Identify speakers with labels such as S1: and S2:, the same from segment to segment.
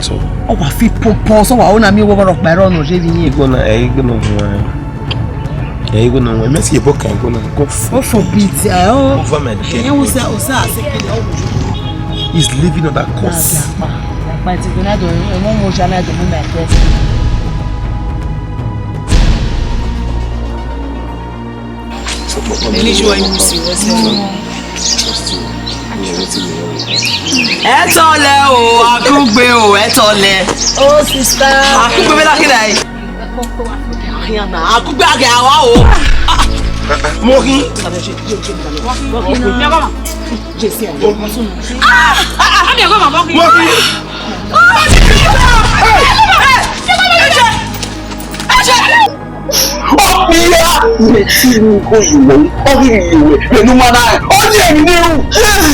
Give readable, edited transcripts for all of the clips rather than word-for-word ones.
S1: So, oh, I feel poor, so I want to be over of my own. You're gonna mess your book. I'm gonna go for beats. He's living on that course.
S2: Etole o, akugbe o, etole.
S1: Oh sister.
S2: Akugbe me like that. Akugbe age awa o.
S1: Mokin.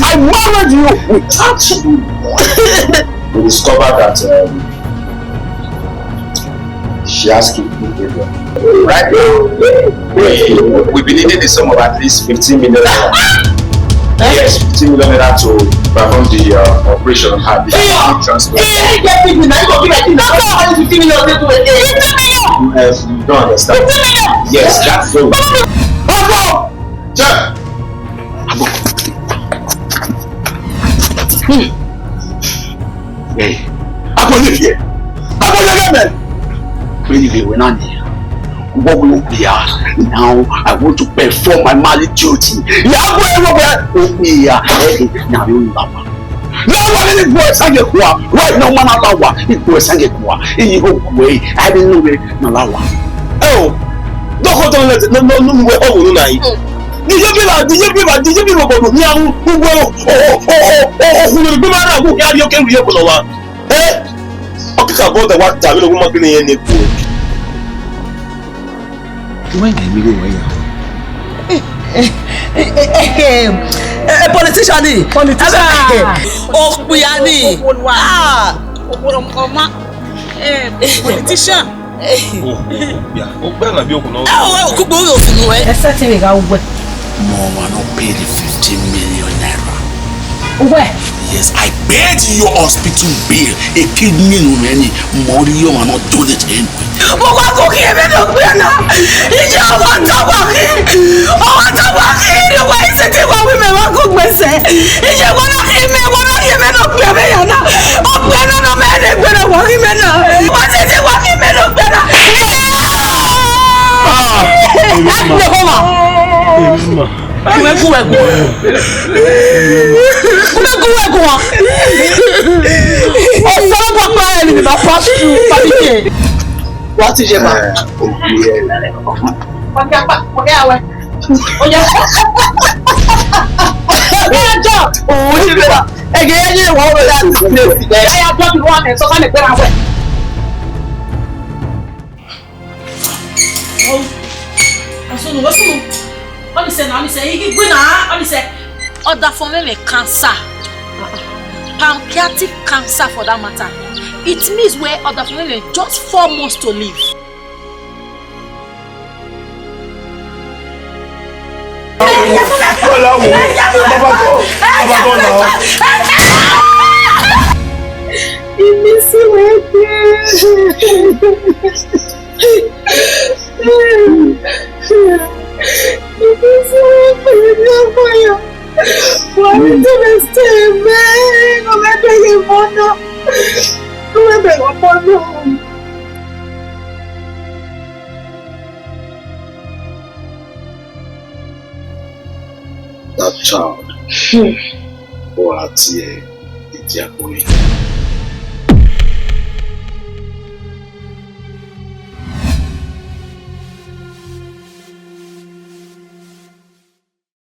S3: I married you without you. We discovered that she has killed me. Right now, we believe in the sum of at least 15 million. Yes, 15 million to perform the operation on her. Transfer. You don't understand. Yes, that's so. Hey, I believe you. I believe you. We're not here. What will be now? I want to perform my marriage duty. Now you know. No one in voice and get right now, man. Alawa, it voice and get in your way. I didn't know it. Alawa. Oh, don't hold on. No, we're all tonight. Did you be about me? Who will be mad? Who have you can be able to what? Eh? Okay, about the what time you want to be in it. When I go away.
S2: A politician. Oh, we are politician.
S3: Mom, I don't pay the 15 million naira.
S1: Where?
S3: Yes, I paid your hospital bill. A kidney money. More you are not doing it in.
S2: Mama cookie, I don't know. It's your one tabaki. Oh, tabaki. The way it's a thing we may want to say. It's your one of him, one of him, and of Piana. Oh, Piana, man, and better walk him in. What's it? Walk him in of better.
S1: What is your man?
S4: Other form of cancer, pancreatic cancer for that matter. It means where other form just 4 months to live.
S3: That child, or IDIAGBONYA.